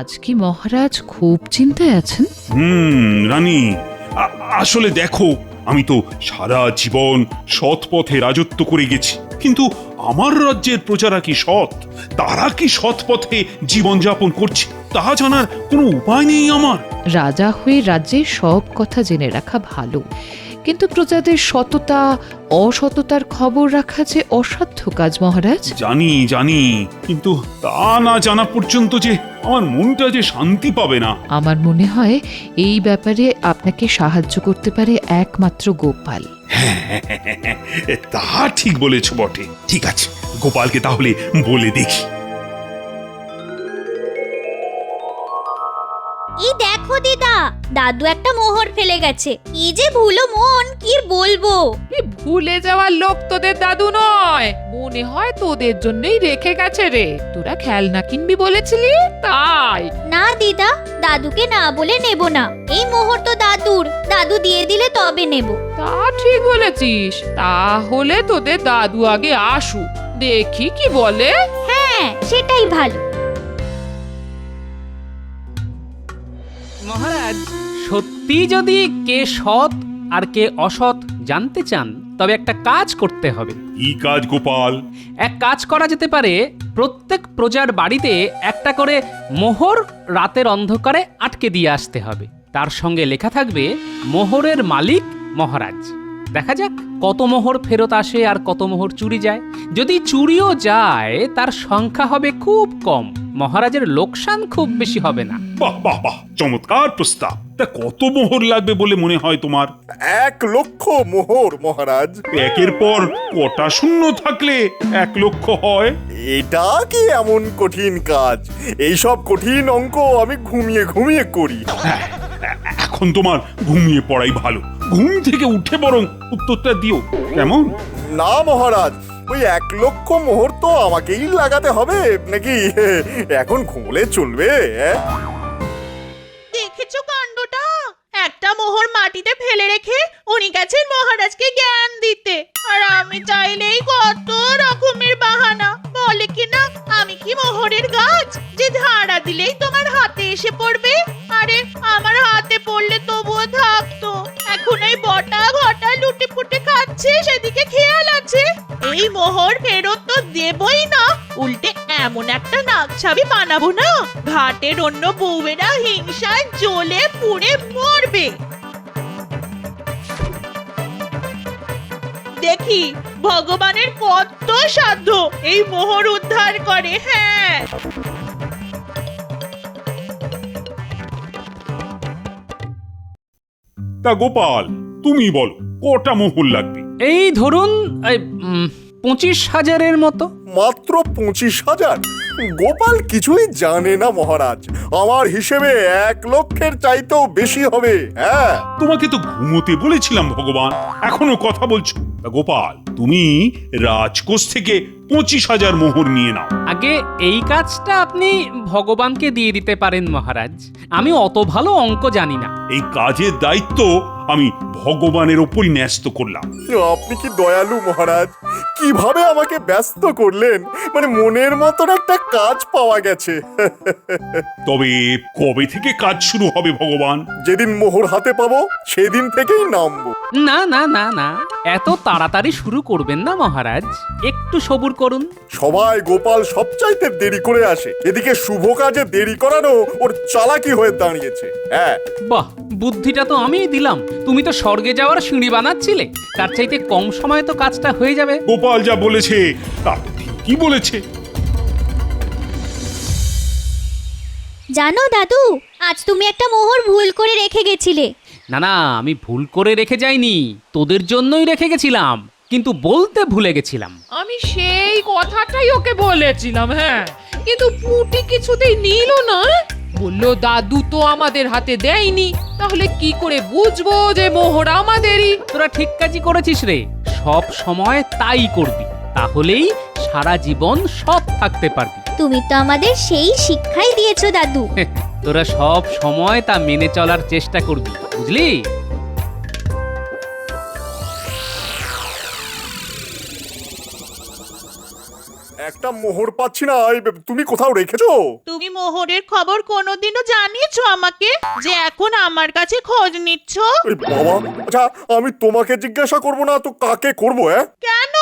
আজ কি মহারাজ খুব চিন্তায় আছেন? রানী, আসলে দেখো, আমি তো সারা জীবন সৎ পথে রাজত্ব করে গেছি, কিন্তু আমার রাজ্যের প্রজারা কি সৎ? তারা কি সৎ পথে জীবনযাপন করছে তা জানার কোনো উপায় নেই আমার। রাজা হয়ে রাজ্যের সব কথা জেনে রাখা ভালো, কিন্তু প্রজাদের সততা অসততার খবর রাখা যে অসাধ্য কাজ মহারাজ। জানি জানি, কিন্তু তা না জানা পর্যন্ত যে আমার মনটা যে শান্তি পাবে না। আমার মনে হয় এই ব্যাপারে আপনাকে সাহায্য করতে পারে একমাত্র গোপাল। তা ঠিক বলেছ বটে। ঠিক আছে, গোপালকে তাহলে বলে দেখি। এই দেখো দিদা, দাদু একটা মোহর ফেলে গেছে। কি যে ভুলো মন, কি বলবো। ভুলে যাওয়ার লোক তোদের দাদু নয়, মনে হয় তোদের জন্যই রেখে গেছে রে। তোরা খেলনা কিনবি বলেছিলি তাই। না দিদা, দাদুকে না বলে নেব না। এই মোহর তো দাদুর, দাদু দিয়ে দিলে তবে নেব। তা ঠিক বলেছিস, তাহলে তোদের দাদু আগে আসুক, দেখি কি বলে। হ্যাঁ, সেটাই ভালো। মহারাজ, সত্যি যদি কে সৎ আর কে অসৎ জানতে চান, তবে একটা কাজ করতে হবে। কি কাজ গোপাল? এক কাজ করা যেতে পারে, প্রত্যেক প্রজার বাড়িতে একটা করে মোহর রাতের অন্ধকারে আটকে দিয়ে আসতে হবে। তার সঙ্গে লেখা থাকবে মোহরের মালিক মহারাজ। দেখা যাক কত মোহর ফেরত আসে আর কত মোহর চুরি যায়। যদি চুরিও যায় তার সংখ্যা হবে খুব কম, মহারাজের লোকসান খুব বেশি হবে না। বাহ বাহ বাহ, চমৎকার প্রস্তাব। তা কত মোহর লাগবে বলে মনে হয় তোমার? 1,00,000 মোহর মহারাজ। একের পর কটা শূন্য থাকলে 1,00,000 হয়? এটা কি এমন কঠিন কাজ? এইসব কঠিন অঙ্ক আমি ঘুমিয়ে ঘুমিয়ে করি। এখন তোমার ঘুমিয়ে পড়াই ভালো। ঘুম থেকে উঠে বরং উত্তরটা দিও, কেমন? না মহারাজ, ওই 1,00,000 মোহর তো আমাকেই লাগাতে হবে নাকি? এখন ঘুমলে চলবে? দেখেছো কাণ্ডটা? একটা মোহর মাটিতে ফেলে রেখে উনি গেছেন মহারাজকে জ্ঞান দিতে, আর আমি চাইলেই কত রকমের বাহানা বলে কিনা আমি কি মোহরের গাছ যে ঝাড়া দিলেই তোমার হাতে এসে পড়বে। আরে আমার হাতে পড়লে তবুও থাকতো, এখন এই বটা ঘটা লুটে পুটে খাচ্ছে, সেদিকে খেয়াল আছে? এই মোহর ফেরত তো দেবই না, উল্টে এমন একটা নাকছাবি বানাবো না ঘাটের অন্য বউয়েরা হিংসায় জ্বলে পুড়ে মরবে। দেখি ভগবানের কত সাধ্য এই মোহর উদ্ধার করে। হ্যাঁ, তা গোপাল, তুমি বলো কটা মোহর লাগবে? এই ধরুন 25,000-এর মতো। মাত্র 25,000? গোপাল কিছুই জানে না মহারাজ, আমার হিসেবে 1,00,000-এর চাইতেও বেশি হবে। হ্যাঁ, তোমাকে তো ঘুমোতে বলেছিলাম ভগবান, এখনো কথা বলছো? তা গোপাল, তুমি রাজকোষ থেকে 25,000 মোহর নিয়ে নাও। আগে এই কাজটা আপনি ভগবানকে দিয়ে দিতে পারেন মহারাজ, আমি অত ভালো অঙ্ক জানি না। এই কাজের দায়িত্ব আমি ভগবানের ওপরই ন্যস্ত করলাম। আপনি কি দয়ালু মহারাজ, কিভাবে আমাকে ব্যস্ত করলেন। মানে মনের মতন একটা কাজ পাওয়া গেছে। তবে কবে থেকে কাজ শুরু হবে ভগবান? যেদিন মোহর হাতে পাবো সেদিন থেকেই নামবো। না না না না, এত তাড়াতাড়ি শুরু করবেন না মহারাজ, একটু সবুর করুন। সবাই গোপাল সবচাইতে দেরি করে আসে, এদিকে শুভ কাজে দেরি করানো ওর চালাকি হয়ে দাঁড়িয়েছে। হ্যাঁ, বাহ, বুদ্ধিটা তো আমিই দিলাম, তুমি তো স্বর্গে যাওয়ার সিঁড়ি বানাচ্ছিলে, তার চাইতে কম সময়ে তো কাজটা হয়ে যাবে। গোপাল যা বলেছে তা ঠিকই বলেছে। জানো দাদু, আজ তুমি একটা মোহর ভুল করে রেখে গেছিলে। না না, আমি ভুল করে রেখে যাইনি, তোদের জন্যই রেখে গেছিলাম, কিন্তু বলতে ভুলে গেছিলাম। আমি সেই কথাটাই ওকে বলেছিলাম, হ্যাঁ, কিন্তু পুটি কিছুতেই নিল না। বললো দাদু তো আমাদের হাতে দেয়নি, তাহলে কি করে বুঝবো যে মোহর আমাদেরই? তোরা ঠিক কাজই করেছিস রে, সব সময় তাই করবি, তাহলেই সারা জীবন সৎ থাকতে পারবি। তুমি তো আমাদের সেই শিক্ষাই দিয়েছো দাদু। তোরা সব সময় তা মেনে চলার চেষ্টা করবি, বুঝলি? একটা মোহর পাচ্ছি না, তুমি কোথাও রেখেছো? তুমি মোহরের খবর কোনোদিনও জানিয়েছো আমাকে যে এখন আমার কাছে খোঁজ নিচ্ছ? আরে বাবা, আচ্ছা আমি তোমাকে জিজ্ঞাসা করব না তো কাকে করব? কেন?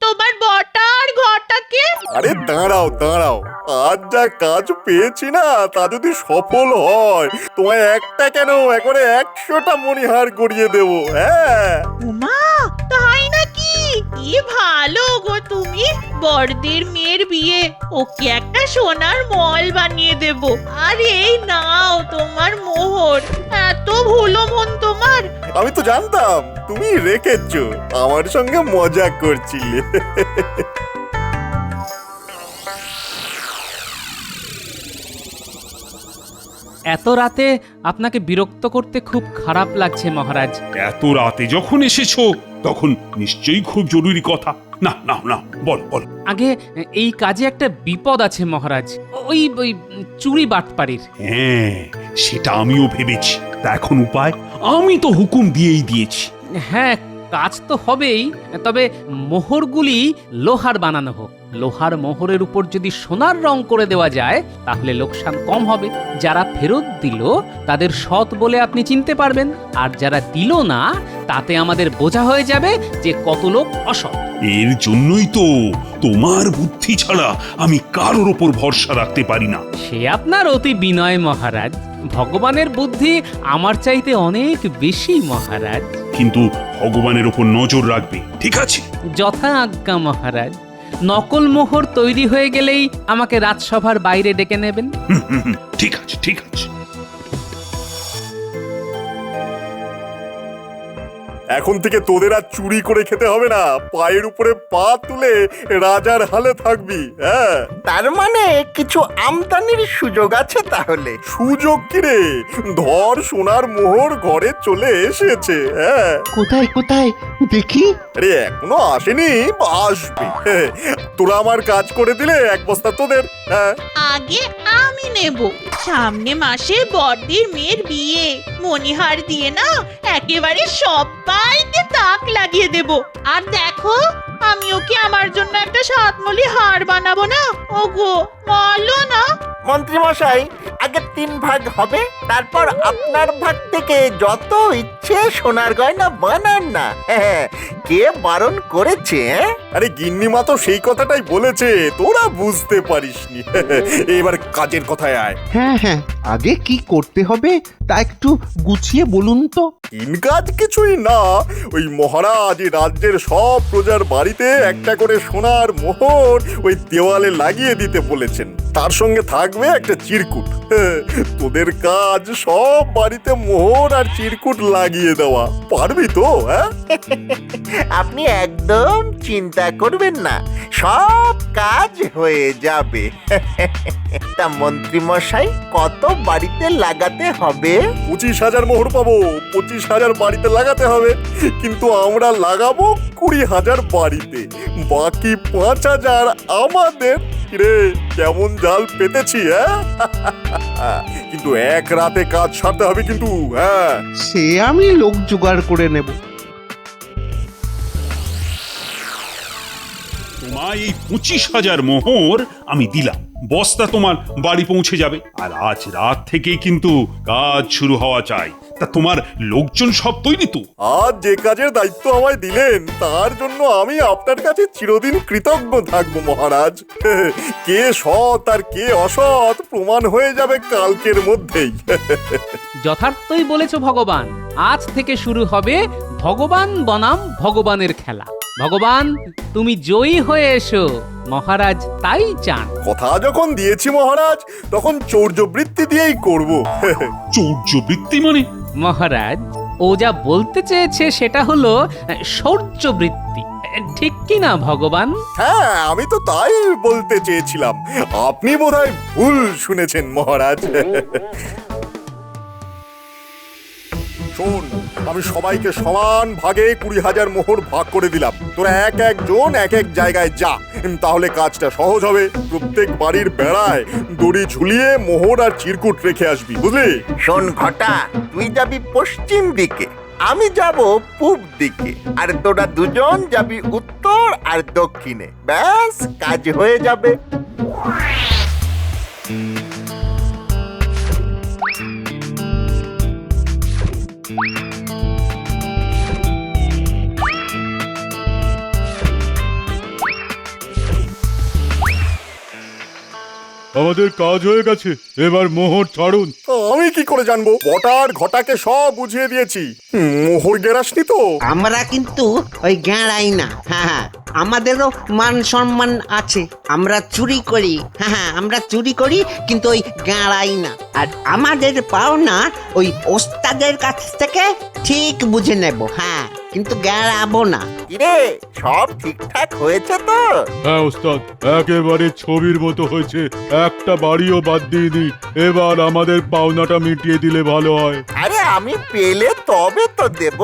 তোমার বটা আর ঘটাকে? আরে দাঁড়াও দাঁড়াও, আজ যা কাজ পেয়েছি না তা যদি সফল হয় তোমায় একটা কেন একবারে 100টা মণিহার গড়িয়ে দেবো। হ্যাঁ উমা, তাই নাকি? কি ভালো গো তুমি। বড়দের মেয়ের বিয়ে, ওকে একটা সোনার মল বানিয়ে দেব। আর এই নাও তোমার মোহর। এত ভুলো মন তোমার। আমি তো জানতাম তুমি রেখেছো, আমার সঙ্গে মজা করছিলে। এত রাতে আপনাকে বিরক্ত করতে খুব খারাপ লাগছে মহারাজ। এত রাতে যখন এসেছো তখন নিশ্চয়ই খুব জরুরি কথা। না না না, বল বল। আগে এই কাজে একটা বিপদ আছে মহারাজ, ওই ওই চুরি বাটপাড়ির। হ্যাঁ, সেটা আমিও ভেবেছি। তা এখন উপায়? আমি তো হুকুম দিয়েই দিয়েছি। হ্যাঁ, কাজ তো হবেই, তবে মোহরগুলি লোহার বানানো হোক। লোহার মোহরের উপর যদি সোনার রং করে দেওয়া যায় তাহলে লোকসান কম হবে। যারা ফেরত দিল তাদের সৎ বলে আপনি চিনতে পারবেন, আর যারা দিল না তাতে আমাদের বোঝা হয়ে যাবে যে কত লোক অসৎ। এর জন্যই তো তোমার বুদ্ধি ছাড়া আমি কারোর ওপর ভরসা রাখতে পারি না। সে আপনার অতি বিনয় মহারাজ, ভগবানের বুদ্ধি আমার চাইতে অনেক বেশি মহারাজ। কিন্তু ভগবানের ওপর নজর রাখবে, ঠিক আছে? যথা আজ্ঞা মহারাজ। নকল মোহর তৈরি হয়ে গেলেই আমাকে রাজসভার বাইরে ডেকে নেবেন। ঠিক আছে ঠিক আছে। এখন থেকে তোদের আর চুরি করে খেতে হবে না, পায়ের উপরে পা তুলে রাজার হালে থাকবি। হ্যাঁ, তার মানে কিছু আমদানির সুযোগ আছে তাহলে। সুযোগ কিরে, ধর সোনার মোহর ঘরে চলে এসেছে। হ্যাঁ, কোথায় কোথায় দেখি? আরে এখনো আসেনি, আসবে। তোরা আমার কাজ করে দিলে এক বস্তা তোদের। হ্যাঁ, আগে আমি নেব। সামনে মাসে বড়দির মেয়ের বিয়ে, মণিহার দিয়ে না একেবারে সবাইকে তাক লাগিয়ে দেব। আর দেখো, আমি ওকে আমার জন্য একটা সাতমলি হার বানাবো না। ওগো বলো না। মন্ত্রী মশাই, আগে 3 ভাগ হবে, তারপর আপনার ভাগ থেকে যত ইচ্ছে সোনার গয়না বানান না। হ্যাঁ, কে বারণ করেছে? আরে গিন্নিমা তো সেই কথাটাই বলেছে, তোরা বুঝতে পারিসনি। এবার কাজের কথায় আয়। হ্যাঁ হ্যাঁ, আগে কি করতে হবে তা একটু গুছিয়ে বলুন তো। তিন কাজ কিছুই না, ওই মহারাজ রাজ্যের সব প্রজার বাড়িতে একটা করে সোনার মোহর ওই দেওয়ালে লাগিয়ে দিতে বলেছেন। তার সঙ্গে থাকবে একটা চিরকুট। তোদের কাজ সব বাড়িতে মোহর আর চিরকুট লাগিয়ে দেওয়া। পারবি তো? হ্যাঁ, আপনি একদম চিন্তা করবেন না, সব কাজ হয়ে যাবে। তা মন্ত্রী মশাই, কত বাড়িতে লাগাতে হবে? 25,000 মোহর পাবো, 25,000 বাড়িতে লাগাতে হবে। কিন্তু আমরা লাগাবো 20,000 বাড়িতে, বাকি 5,000 আমাদের। রে কেমন জাল পেতেছি? হ্যাঁ, কিন্তু এক রাতে কাজ সারতে হবে কিন্তু। হ্যাঁ, সে আমি লোক জোগাড় করে নেব। তোমায় এই 25,000 মোহর আমি দিলাম, বস্তা তোমার বাড়ি পৌঁছে যাবে। আর আজ রাত থেকেই কিন্তু কাজ শুরু হওয়া চাই। তা তোমার লোকজন সব তৈরি তো? আজ যে কাজের দায়িত্ব আমায় দিলেন তার জন্য আমি আপনার কাছে চিরদিন কৃতজ্ঞ থাকবো মহারাজ। কে সৎ আর কে অসৎ প্রমাণ হয়ে যাবে কালকের মধ্যেই। যথার্থই বলেছ ভগবান, আজ থেকে শুরু হবে ভগবান বনাম ভগবানের খেলা। ভগবান, তুমি জয়ী হয়ে এসো, মহারাজ তাই চান। কথা যখন দিয়েছি মহারাজ, তখন চৌর্যবৃত্তি দিয়েই করব। চৌর্যবৃত্তি মানে? মহারাজ, ও যা বলতে চেয়েছে সেটা হলো শৌর্যবৃত্তি, ঠিক কি না ভগবান? হ্যাঁ, আমি তো তাই বলতে চেয়েছিলাম। আপনি বোধহয় ভুল শুনেছেন মহারাজ। শোন, আমি সবাইকে সমান ভাগে 20,000 মোহর ভাগ করে দিলাম। তোরা এক একজন এক এক জায়গায় যা, তাহলে কাজটা সহজ হবে। প্রত্যেক বাড়ির বেড়ায় দড়ি ঝুলিয়ে মোহর আর চিরকুট রেখে আসবি, বুঝলি? শোন ঘটা, তুই যাবি পশ্চিম দিকে, আমি যাব পূব দিকে আর তোরা দুজন যাবি উত্তর আর দক্ষিণে। ব্যাস কাজ হয়ে যাবে। আমাদের কাজ হয়ে গেছে, এবার মোহর ছাড়ুন। আমি কি করে জানবো? বটার ঘটাকে সব বুঝিয়ে দিয়েছি। মোহর গেরাসনি তো? আমরা কিন্তু ওই গেঁড়াই না। হ্যাঁ, আমাদেরও মান সম্মান আছে। আমরা চুরি করি, হ্যাঁ আমরা চুরি করি, কিন্তু ওই গেঁড়াই না। আর আমাদের পাওনা ওই ওস্তাদের কাছ থেকে ঠিক বুঝে নেব। হ্যাঁ, কিন্তু গেঁড়াবো না। কিরে, সব ঠিকঠাক হয়েছে তো? হ্যাঁ ওস্তাদ, একেবারে ছবির মতো হয়েছে, একটা বাড়িও বাদ দিইনি। এবার আমাদের পাওনাটা মিটিয়ে দিলে ভালো হয়। আরে আমি পেলে তবে তো দেব।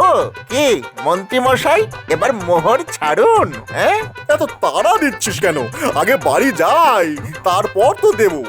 কি মন্ত্রী মশাই, এবার মোহর ছাড়ুন। হ্যাঁ, এত তাড়া দিচ্ছিস কেন? আগে বাড়ি যাই, তারপর তো দেবো।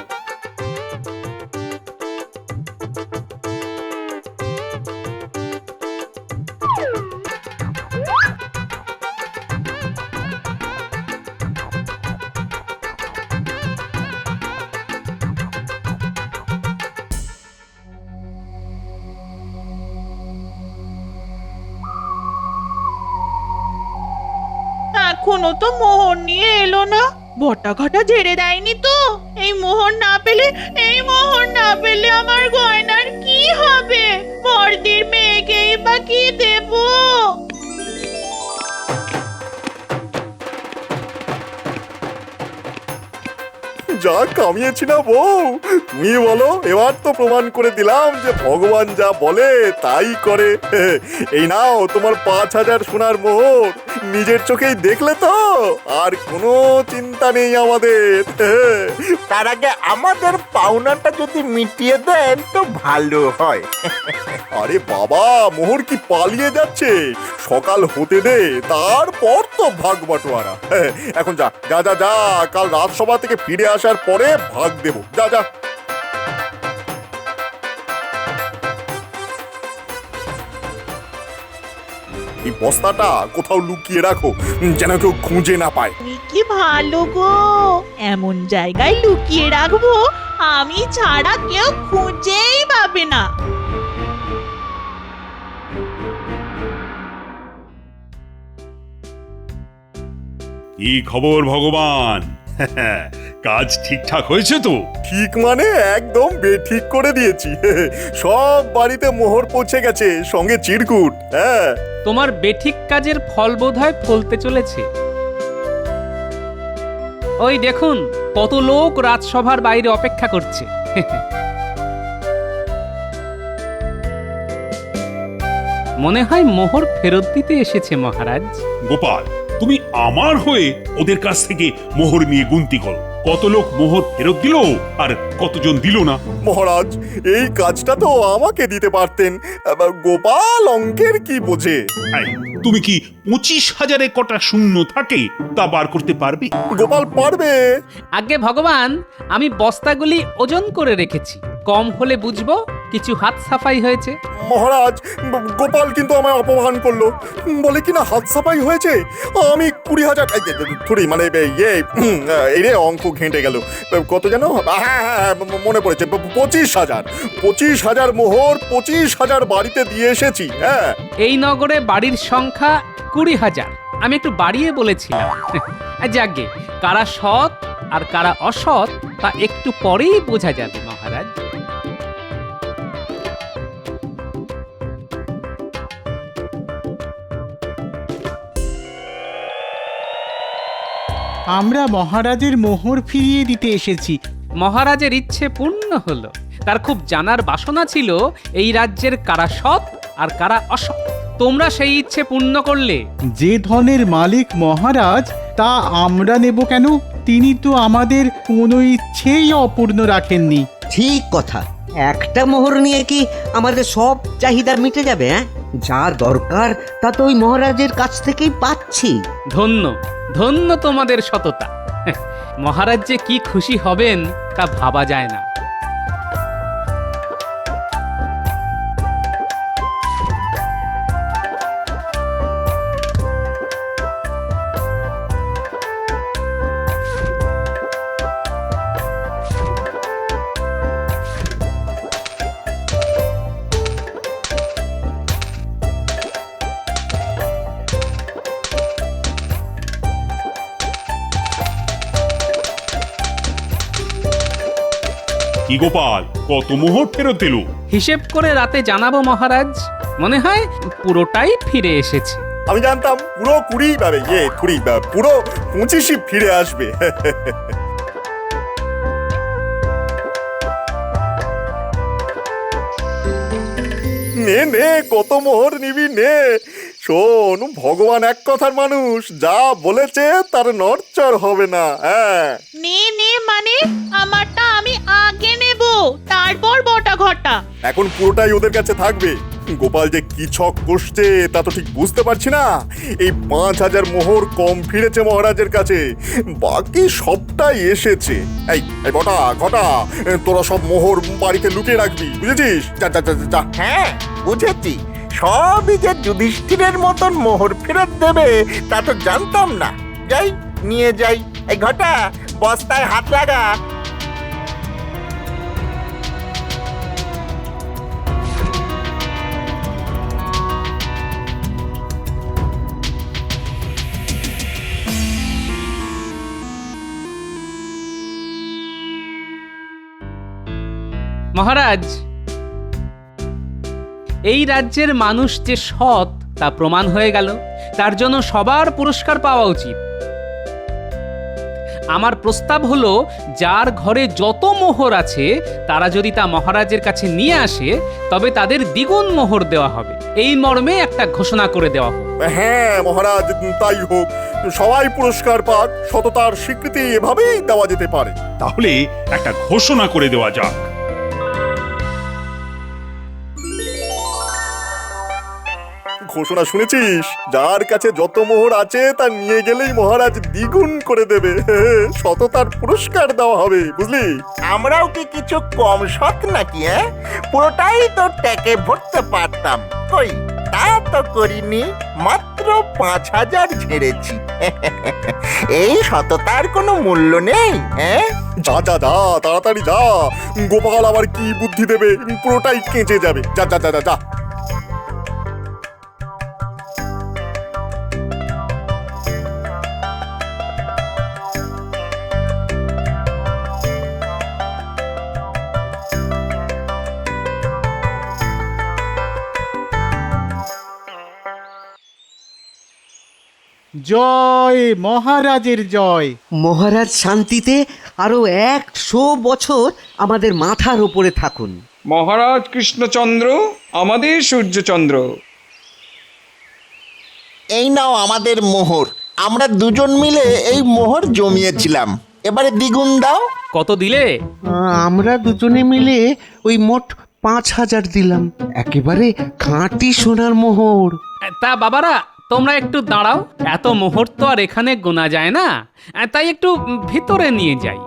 এখনো তো মোহর নিয়ে এলো না। বটা ঘটা ঝেড়ে দেয়নি তো? এই মোহর না পেলে আমার গয়নার কি হবে? বড়দির মেয়েকেই বা কি দেবো? যা কামিয়েছি না বউ, তুমি বলো। এবার তো প্রমাণ করে দিলাম যে ভগবান যা বলে তাই করে। এই নাও তোমার 5,000 সোনার মোহর। নিজের চোখেই দেখলে তো, আর কোনো চিন্তা নেই আমাদের। তার আগে আমাদের পাওনাটা যদি মিটিয়ে দেন তো ভালো হয়। আরে বাবা, মোহর কি পালিয়ে যাচ্ছে? সকাল হতে দে, তারপর তো ভাগ বাটোয়ারা। এখন যা যা যা যা, কাল রাজসভা থেকে ফিরে আসার পরে ভাগ দেবো। যা যা। এই বস্তাটা কোথাও লুকিয়ে রাখো, যেন কেউ খুঁজে না পায়। তুমি কি ভালো গো, এমন জায়গায় লুকিয়ে রাখবো আমি ছাড়া কেউ খুঁজেই পাবে না। কি খবর ভগবান? কাজ ঠিকঠাক হয়েছে তো? ঠিক মানে একদম বেঠিক করে দিয়েছি। সব বাড়িতে মোহর পৌঁছে গেছে, সঙ্গে চিরকুট। হ্যাঁ, তোমার বেঠিক কাজের ফল বোধহয় ফলতে চলেছে। ওই দেখুন, কত লোক রাজসভার বাইরে অপেক্ষা করছে। মনে হয় মোহর ফেরত দিতে এসেছে মহারাজ। গোপাল, তুমি আমার হয়ে ওদের কাছ থেকে মোহর নিয়ে গুনতি করো। কত লোক মোহর ফেরত দিল আর কতজন দিল না। মহারাজ, এই কাজটা তো আমাকে দিতে পারতেন। গোপাল অঙ্কের কি বোঝে? এই, তুমি কি 25,000-এ কটা শূন্য থাকে তা বার করতে পারবে? গোপাল পারবে। আগে ভগবান, আমি বস্তাগুলি ওজন করে রেখেছি, কম হলে বুঝবো কিছু হাত সাফাই হয়েছে। মহারাজ, গোপাল কিন্তু আমায় অপমান করলো। বলে কিনা হাত সাফাই হয়েছে। আমি 20,000 থুড়ি মানে এই রে, অঙ্ক ঘেঁটে গেল। কত যেন? হ্যাঁ হ্যাঁ, মনে পড়েছে, 25,000 মোহর 25,000 বাড়িতে দিয়ে এসেছি। হ্যাঁ, এই নগরে বাড়ির সংখ্যা 20,000। আমি একটু বাড়িয়ে বলেছিলাম। যাকে কারা সৎ আর কারা অসৎ তা একটু পরেই বোঝা যাবে মহারাজ। আমরা মহারাজের মোহর ফিরিয়ে দিতে এসেছি। মহারাজের ইচ্ছে পূর্ণ হলো। তার খুব জানার বাসনা ছিল এই রাজ্যের কারা সৎ আর কারা অসৎ। তোমরা সেই ইচ্ছে পূর্ণ করলে। যে ধনের মালিক মহারাজ, তা আমরা নেব কেন? তিনি তো আমাদের কোনো ইচ্ছেই অপূর্ণ রাখেননি। ঠিক কথা। একটা মোহর নিয়ে কি আমাদের সব চাহিদা মিটে যাবে? হ্যাঁ, যা দরকার তা তো ওই মহারাজের কাছ থেকেই পাচ্ছি। ধন্য ধন্য তোমাদের সততা। মহারাজ যে কি খুশি হবেন তা ভাবা যায় না। কি গোপাল, কত মোহর ফেরত এলো? হিসেব করে রাতে জানাবো মহারাজ। মনে হয় পুরোটাই ফিরে এসেছে। আমি জানতাম পুরো 20 পাবে, পুরো 25ই ফিরে আসবে। নে নে, কত মোহর নিবি নে। শোন, ভগবান এক কথার মানুষ, যা বলেছে তার নড়চড় হবে না। হ্যাঁ, নে নে মানে আমারটা আমি আগে নেব, তারপর বটা ঘটা। এখন পুরোটাই ওদের কাছে থাকবে। গোপাল যে কি ছক কষছে তা তো ঠিক বুঝতে পারছি না। এই 5000 মোহর কম ফিরেছে মহারাজের কাছে, বাকি সবটাই এসেছে। এই এই বটা ঘটা, তোরা সব মোহর বাড়িতে লুকিয়ে রাখবি, বুঝেছিস? যা যা যা যা। হ্যাঁ বুঝেছি, সবই যে যুধিষ্ঠিরের মতন মোহর ফেরত দেবে তা তো জানতাম না। যাই নিয়ে যাই। এই ঘটা, বস্তায় হাত লাগা। মহারাজ, এই রাজ্যের মানুষ যে সৎ তা প্রমাণ হয়ে গেল। তার জন্য সবার পুরস্কার পাওয়া উচিত। আমার প্রস্তাব হলো, যার ঘরে যত মোহর আছে তারা যদি তা মহারাজের কাছে নিয়ে আসে তবে তাদের দ্বিগুণ মোহর দেওয়া হবে। এই মর্মে একটা ঘোষণা করে দেওয়া হোক। হ্যাঁ মহারাজ, তাই হোক। সবাই পুরস্কার পাক, সততার স্বীকৃতি এভাবেই দেওয়া যেতে পারে। তাহলে একটা ঘোষণা করে দেওয়া যাক। ঘোষণা শুনেছিস? যার কাছে যত মোহর আছে তা নিয়ে গেলেই মহারাজ দ্বিগুণ করে দেবে। সততার পুরস্কার দেওয়া হবে, বুঝলি? আমরাও কি কিছু কম সৎ নাকি? পুরোটাই তো ট্যাকে ভরতে পারতাম, কই তা তো করিনি। মাত্র 5000 ঝেড়েছি। এই সততার কোনো মূল্য নেই। যা যা যা, তাড়াতাড়ি যা। গোপাল আবার কি বুদ্ধি দেবে, পুরোটাই কেঁচে যাবে। যা যা যা যা। জয় মহারাজের জয়। মহারাজ শান্তিতে আরো 100 বছর আমাদের মাথার উপরে থাকুন। মহারাজ কৃষ্ণচন্দ্র, আমাদের সূর্যচন্দ্র। এই নাও আমাদের মোহর। আমরা দুজন মিলে এই মোহর জমিয়েছিলাম, এবারে দ্বিগুণ দাও। কত দিলে? আমরা দুজনে মিলে ওই মোট 5000 দিলাম। একেবারে খাঁটি সোনার মোহর। তা বাবারা, তোমরা একটু দাঁড়াও। এত মোহর তো আর এখানে গোনা যায় না, তাই একটু ভিতরে নিয়ে যাই।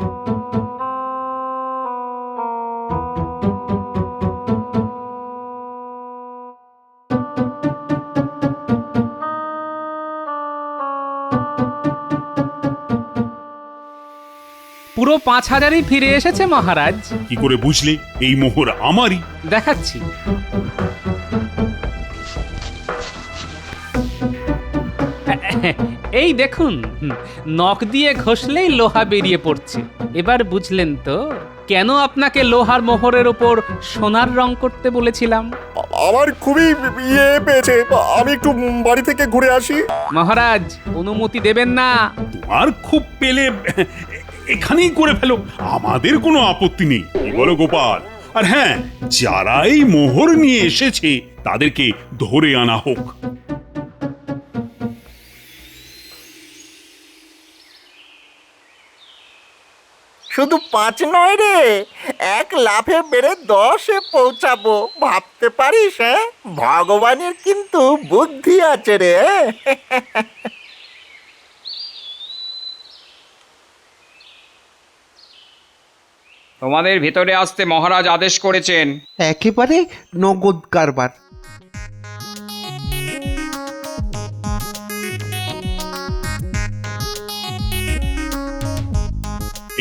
পুরো 5000ই ফিরে এসেছে মহারাজ। কি করে বুঝলে এই মোহর আমারই? দেখাচ্ছি। এই দেখুন, নখ দিয়ে ঘষলেই লোহা বেরিয়ে পড়ছে। এবার বুঝলেন তো কেন আপনাকে লোহার মোহরের উপর সোনার রং করতে বলেছিলাম? আমার খুবই ইয়ে পেয়েছে, আমি একটু বাড়ি থেকে ঘুরে আসি। মহারাজ অনুমতি দেবেন না? তোমার খুব পেলে এখানেই করে ফেলো, আমাদের কোনো আপত্তি নেই। কি বলো গোপাল? আর হ্যাঁ, যারা এই মোহর নিয়ে এসেছে তাদেরকে ধরে আনা হোক। শুধু 5 নয় রে, 1 লাফে বেড়ে 10-এ পৌঁছাবো। ভাবতে পারিস? ভগবানের কিন্তু বুদ্ধি আছে রে। তোমাদের ভিতরে আসতে মহারাজ আদেশ করেছেন। একেবারে নগদ কারবার।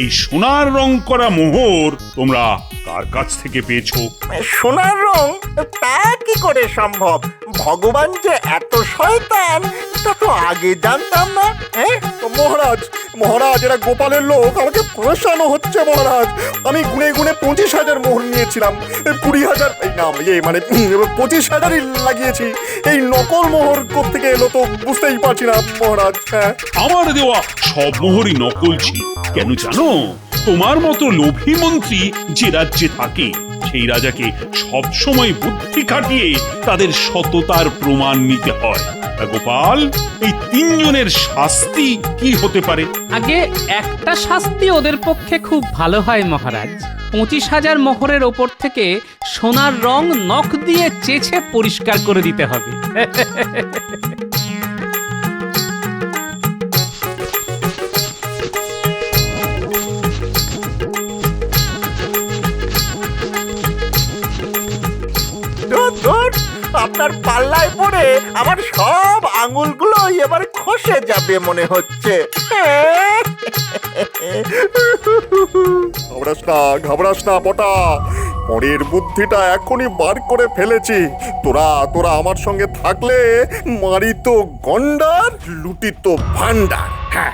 এই সোনার রং করা মোহর তোমরা কার কাছ থেকে পেয়েছো? সোনার রং তা কি করে সম্ভব? ভগবান যে এত শয়তান তা তো আগে জানতাম না। হ্যাঁ মহারাজ মহারাজ এরা গোপালের লোক, আমাকে ফাঁসানো হচ্ছে মহারাজ। আমি গুনে গুনে 25,000 মোহর নিয়েছিলাম, 20,000 এই না মানে 25,000ই লাগিয়েছি। এই নকল মোহর কোত্থেকে এলো তো বুঝতেই পারছি না মহারাজ। হ্যাঁ আমার দেওয়া সব মোহরই নকল ছিল। কেন জানো? তোমার মতো লোভী মন্ত্রী যে রাজ্যে থাকে সেই রাজাকে সব সময় বুদ্ধি খাটিয়ে তাদের সততার প্রমাণ নিতে হয়। তা গোপাল, এই 3 জনের শাস্তি কি হতে পারে? আগে একটা শাস্তি ওদের পক্ষে খুব ভালো হয় মহারাজ। 25,000 মোহরের ওপর থেকে সোনার রং নখ দিয়ে চেঁচে পরিষ্কার করে দিতে হবে। আপনার পাল্লায় পড়ে আমার সব আঙুলগুলো এবার খসে যাবে মনে হচ্ছে। ঘাবড়াস না বটা, পরের বুদ্ধিটা এখনই বার করে ফেলেছি। তোরা আমার সঙ্গে থাকলে মারিত গন্ডার, লুটিত ভান্ডার। হ্যাঁ